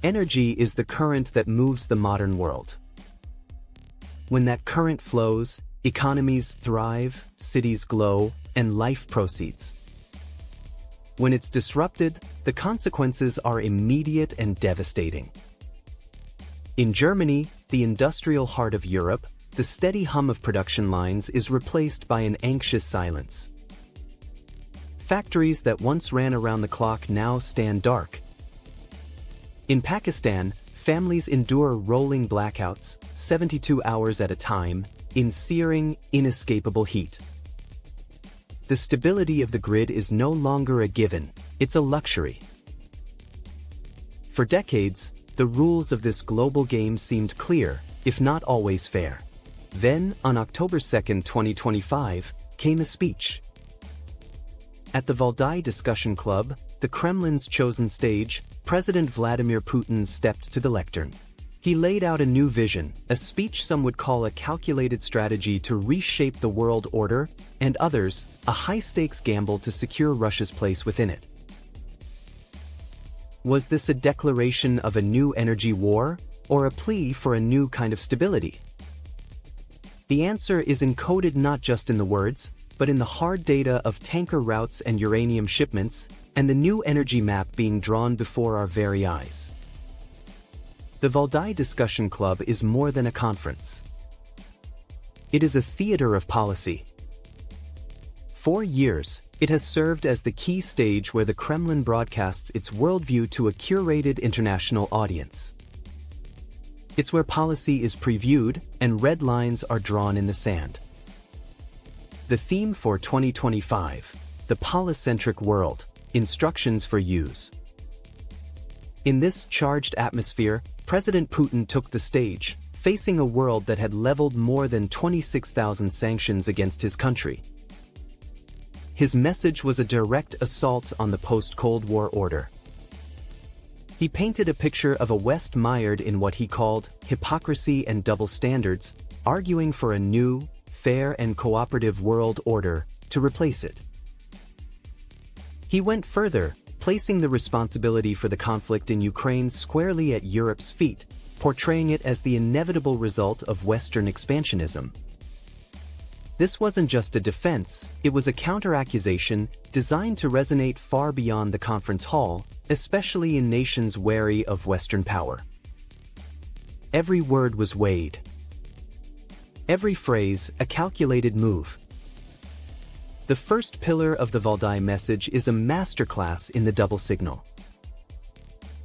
Energy is the current that moves the modern world. When that current flows, economies thrive, cities glow, and life proceeds. When it's disrupted, the consequences are immediate and devastating. In Germany, the industrial heart of Europe, the steady hum of production lines is replaced by an anxious silence. Factories that once ran around the clock now stand dark. In Pakistan, families endure rolling blackouts, 72 hours at a time, in searing, inescapable heat. The stability of the grid is no longer a given, it's a luxury. For decades, the rules of this global game seemed clear, if not always fair. Then, on October 2, 2025, came a speech. At the Valdai Discussion Club, the Kremlin's chosen stage, President Vladimir Putin stepped to the lectern. He laid out a new vision, a speech some would call a calculated strategy to reshape the world order, and others, a high-stakes gamble to secure Russia's place within it. Was this a declaration of a new energy war, or a plea for a new kind of stability? The answer is encoded not just in the words, but in the hard data of tanker routes and uranium shipments, and the new energy map being drawn before our very eyes. The Valdai Discussion Club is more than a conference. It is a theater of policy. For years, it has served as the key stage where the Kremlin broadcasts its worldview to a curated international audience. It's where policy is previewed and red lines are drawn in the sand. The theme for 2025, the Polycentric world, instructions for use. In this charged atmosphere, President Putin took the stage, facing a world that had leveled more than 26,000 sanctions against his country. His message was a direct assault on the post-Cold War order. He painted a picture of a West mired in what he called hypocrisy and double standards, arguing for a new, fair and cooperative world order to replace it. He went further, placing the responsibility for the conflict in Ukraine squarely at Europe's feet, portraying it as the inevitable result of Western expansionism. This wasn't just a defense, it was a counter-accusation designed to resonate far beyond the conference hall, especially in nations wary of Western power. Every word was weighed. Every phrase, a calculated move. The first pillar of the Valdai message is a masterclass in the double signal.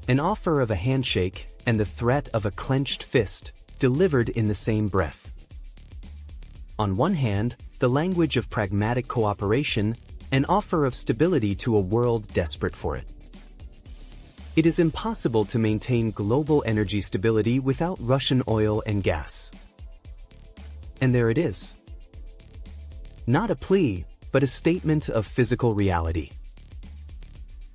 An offer of a handshake and the threat of a clenched fist, delivered in the same breath. On one hand, the language of pragmatic cooperation, an offer of stability to a world desperate for it. It is impossible to maintain global energy stability without Russian oil and gas. And there it is. Not a plea, but a statement of physical reality.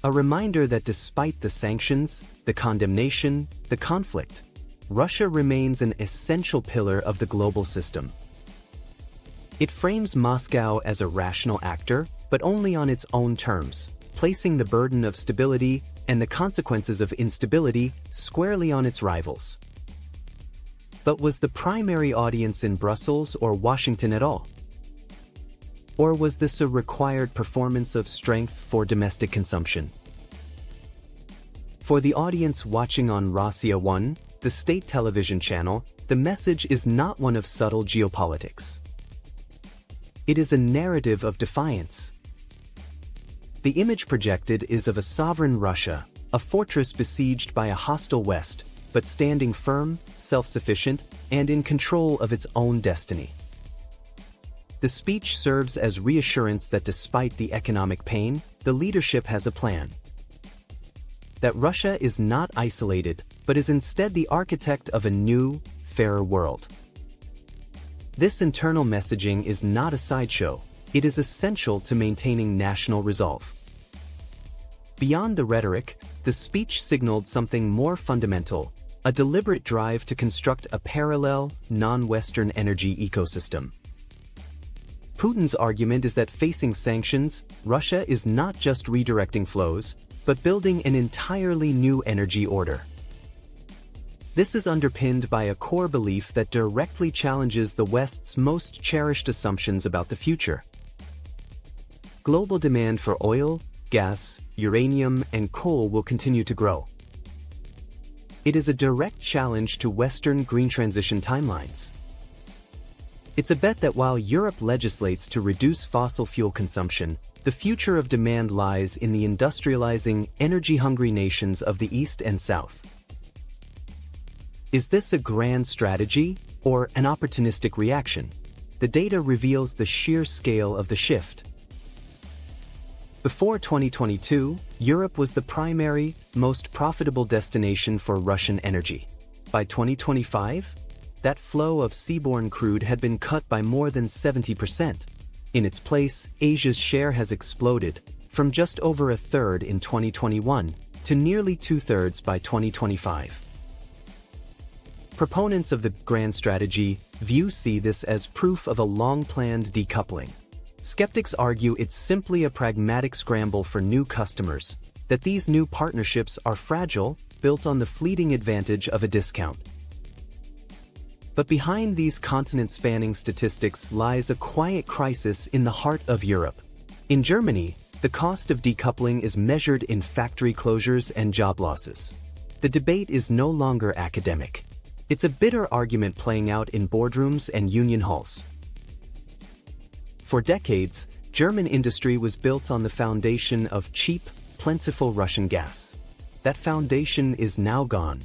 A reminder that despite the sanctions, the condemnation, the conflict, Russia remains an essential pillar of the global system. It frames Moscow as a rational actor, but only on its own terms, placing the burden of stability and the consequences of instability squarely on its rivals. But was the primary audience in Brussels or Washington at all? Or was this a required performance of strength for domestic consumption? For the audience watching on Russia 1, the state television channel, the message is not one of subtle geopolitics. It is a narrative of defiance. The image projected is of a sovereign Russia, a fortress besieged by a hostile West, but standing firm, self-sufficient, and in control of its own destiny. The speech serves as reassurance that despite the economic pain, the leadership has a plan. That Russia is not isolated, but is instead the architect of a new, fairer world. This internal messaging is not a sideshow, it is essential to maintaining national resolve. Beyond the rhetoric, the speech signaled something more fundamental, a deliberate drive to construct a parallel, non-Western energy ecosystem. Putin's argument is that facing sanctions, Russia is not just redirecting flows, but building an entirely new energy order. This is underpinned by a core belief that directly challenges the West's most cherished assumptions about the future. Global demand for oil, gas, uranium, and coal will continue to grow. It is a direct challenge to Western green transition timelines. It's a bet that while Europe legislates to reduce fossil fuel consumption, the future of demand lies in the industrializing, energy-hungry nations of the East and South. Is this a grand strategy or an opportunistic reaction? The data reveals the sheer scale of the shift. Before 2022, Europe was the primary, most profitable destination for Russian energy. By 2025, that flow of seaborne crude had been cut by more than 70%. In its place, Asia's share has exploded, from just over a third in 2021 to nearly two-thirds by 2025. Proponents of the grand strategy see this as proof of a long-planned decoupling. Skeptics argue it's simply a pragmatic scramble for new customers, that these new partnerships are fragile, built on the fleeting advantage of a discount. But behind these continent-spanning statistics lies a quiet crisis in the heart of Europe. In Germany, the cost of decoupling is measured in factory closures and job losses. The debate is no longer academic. It's a bitter argument playing out in boardrooms and union halls. For decades, German industry was built on the foundation of cheap, plentiful Russian gas. That foundation is now gone.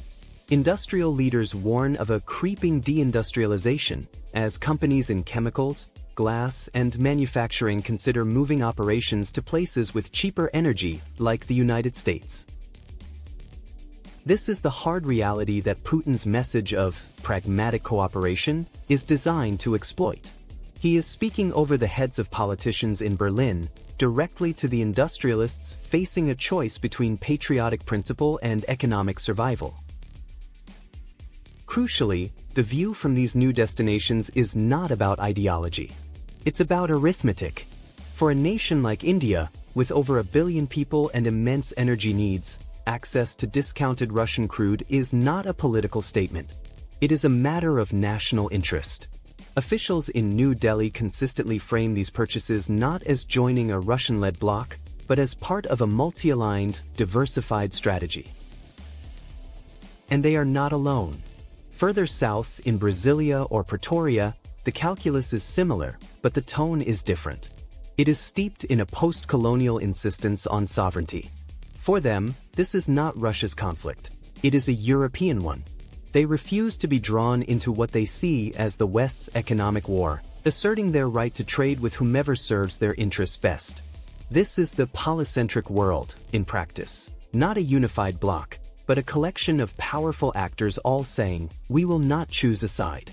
Industrial leaders warn of a creeping deindustrialization as companies in chemicals, glass, and manufacturing consider moving operations to places with cheaper energy, like the United States. This is the hard reality that Putin's message of pragmatic cooperation is designed to exploit. He is speaking over the heads of politicians in Berlin, directly to the industrialists facing a choice between patriotic principle and economic survival. Crucially, the view from these new destinations is not about ideology. It's about arithmetic. For a nation like India, with over 1 billion people and immense energy needs, access to discounted Russian crude is not a political statement. It is a matter of national interest. Officials in New Delhi consistently frame these purchases not as joining a Russian-led bloc, but as part of a multi-aligned, diversified strategy. And they are not alone. Further south, in Brasilia or Pretoria, the calculus is similar, but the tone is different. It is steeped in a post-colonial insistence on sovereignty. For them, this is not Russia's conflict. It is a European one. They refuse to be drawn into what they see as the West's economic war, asserting their right to trade with whomever serves their interests best. This is the polycentric world, in practice, not a unified bloc, but a collection of powerful actors all saying, "We will not choose a side."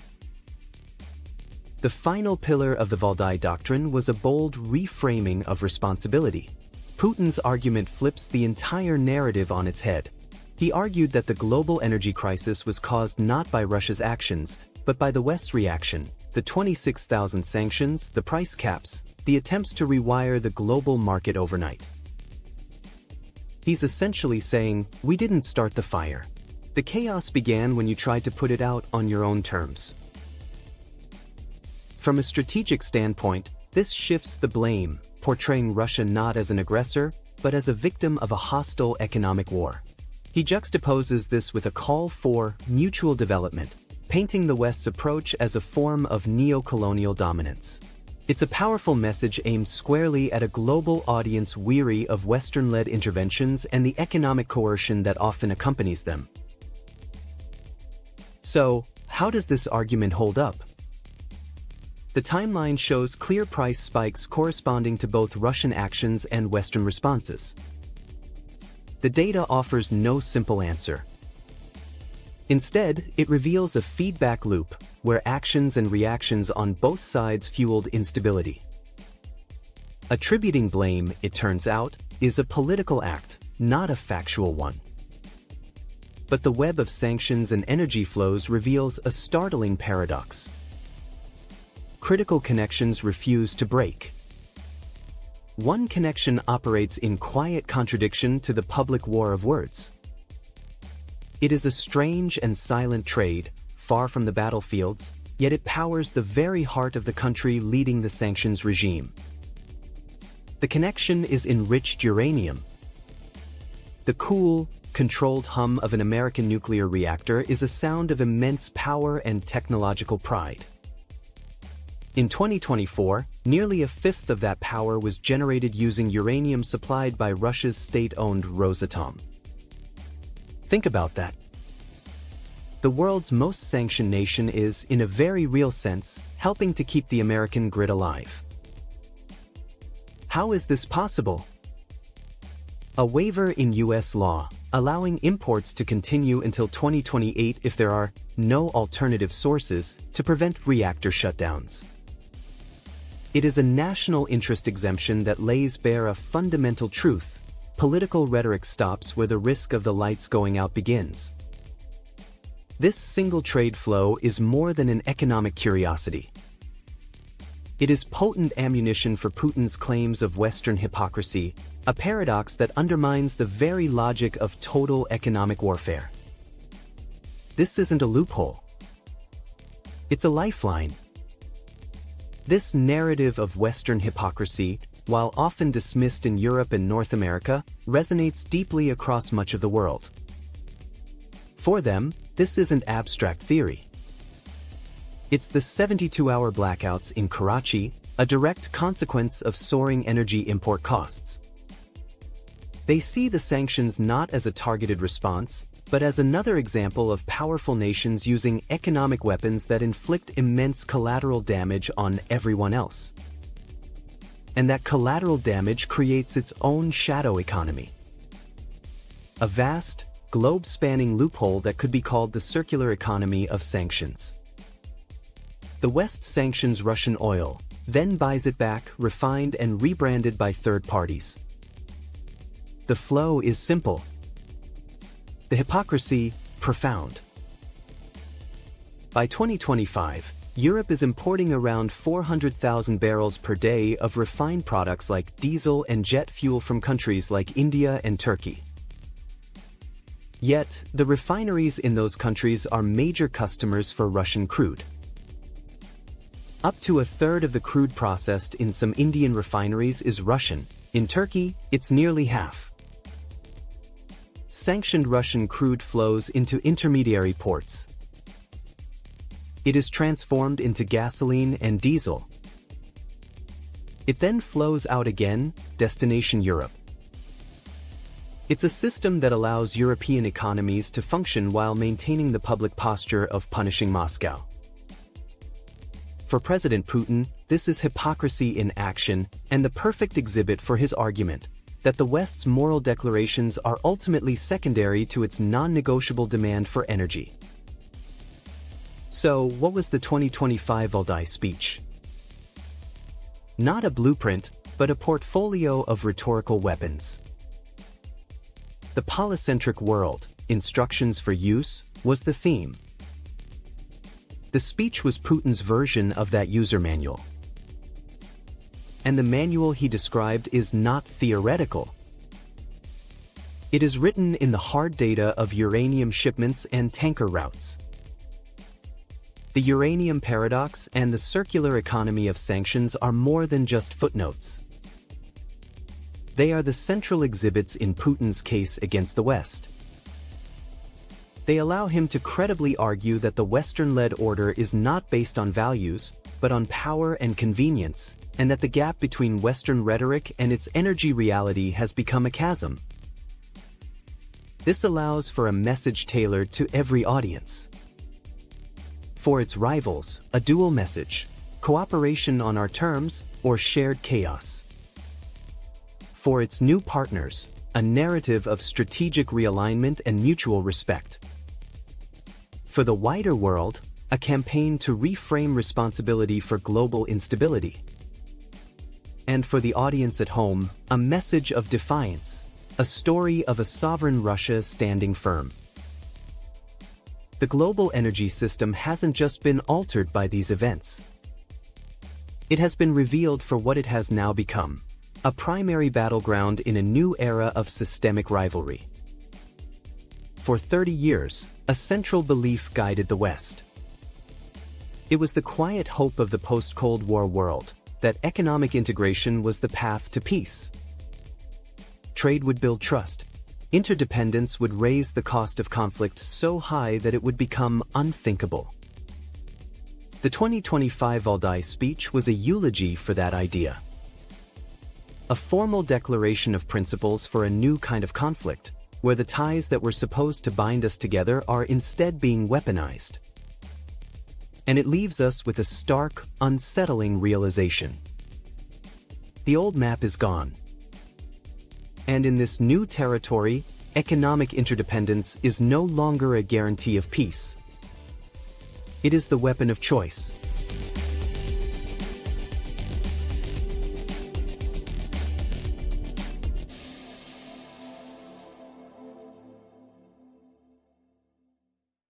The final pillar of the Valdai Doctrine was a bold reframing of responsibility. Putin's argument flips the entire narrative on its head. He argued that the global energy crisis was caused not by Russia's actions, but by the West's reaction, the 26,000 sanctions, the price caps, the attempts to rewire the global market overnight. He's essentially saying, we didn't start the fire. The chaos began when you tried to put it out on your own terms. From a strategic standpoint, this shifts the blame, portraying Russia not as an aggressor, but as a victim of a hostile economic war. He juxtaposes this with a call for mutual development, painting the West's approach as a form of neo-colonial dominance. It's a powerful message aimed squarely at a global audience weary of Western-led interventions and the economic coercion that often accompanies them. So, how does this argument hold up? The timeline shows clear price spikes corresponding to both Russian actions and Western responses. The data offers no simple answer. Instead, it reveals a feedback loop where actions and reactions on both sides fueled instability. Attributing blame, it turns out, is a political act, not a factual one. But the web of sanctions and energy flows reveals a startling paradox. Critical connections refuse to break. One connection operates in quiet contradiction to the public war of words. It is a strange and silent trade, far from the battlefields, yet it powers the very heart of the country leading the sanctions regime. The connection is enriched uranium. The cool, controlled hum of an American nuclear reactor is a sound of immense power and technological pride. In 2024, nearly a fifth of that power was generated using uranium supplied by Russia's state-owned Rosatom. Think about that. The world's most sanctioned nation is, in a very real sense, helping to keep the American grid alive. How is this possible? A waiver in U.S. law, allowing imports to continue until 2028 if there are no alternative sources to prevent reactor shutdowns. It is a national interest exemption that lays bare a fundamental truth: political rhetoric stops where the risk of the lights going out begins. This single trade flow is more than an economic curiosity. It is potent ammunition for Putin's claims of Western hypocrisy, a paradox that undermines the very logic of total economic warfare. This isn't a loophole. It's a lifeline. This narrative of Western hypocrisy, while often dismissed in Europe and North America, resonates deeply across much of the world. For them, this isn't abstract theory. It's the 72-hour blackouts in Karachi, a direct consequence of soaring energy import costs. They see the sanctions not as a targeted response, but as another example of powerful nations using economic weapons that inflict immense collateral damage on everyone else. And that collateral damage creates its own shadow economy. A vast, globe-spanning loophole that could be called the circular economy of sanctions. The West sanctions Russian oil, then buys it back, refined and rebranded by third parties. The flow is simple. The hypocrisy, profound. By 2025, Europe is importing around 400,000 barrels per day of refined products like diesel and jet fuel from countries like India and Turkey. Yet, the refineries in those countries are major customers for Russian crude. Up to a third of the crude processed in some Indian refineries is Russian. In Turkey, it's nearly half. Sanctioned Russian crude flows into intermediary ports. It is transformed into gasoline and diesel. It then flows out again, destination Europe. It's a system that allows European economies to function while maintaining the public posture of punishing Moscow. For President Putin, this is hypocrisy in action and the perfect exhibit for his argument that the West's moral declarations are ultimately secondary to its non-negotiable demand for energy. So, what was the 2025 Valdai speech? Not a blueprint, but a portfolio of rhetorical weapons. The Polycentric world, instructions for use, was the theme. The speech was Putin's version of that user manual. And the manual he described is not theoretical. It is written in the hard data of uranium shipments and tanker routes. The uranium paradox and the circular economy of sanctions are more than just footnotes. They are the central exhibits in Putin's case against the West. They allow him to credibly argue that the Western-led order is not based on values, but on power and convenience, and that the gap between Western rhetoric and its energy reality has become a chasm. This allows for a message tailored to every audience. For its rivals, a dual message: cooperation on our terms or shared chaos. For its new partners, a narrative of strategic realignment and mutual respect. For the wider world, a campaign to reframe responsibility for global instability. And for the audience at home, a message of defiance, a story of a sovereign Russia standing firm. The global energy system hasn't just been altered by these events. It has been revealed for what it has now become: a primary battleground in a new era of systemic rivalry. For 30 years, a central belief guided the West. It was the quiet hope of the post-Cold War world that economic integration was the path to peace. Trade would build trust. Interdependence would raise the cost of conflict so high that it would become unthinkable. The 2025 Valdai speech was a eulogy for that idea. A formal declaration of principles for a new kind of conflict, where the ties that were supposed to bind us together are instead being weaponized. And it leaves us with a stark, unsettling realization. The old map is gone. And in this new territory, economic interdependence is no longer a guarantee of peace. It is the weapon of choice.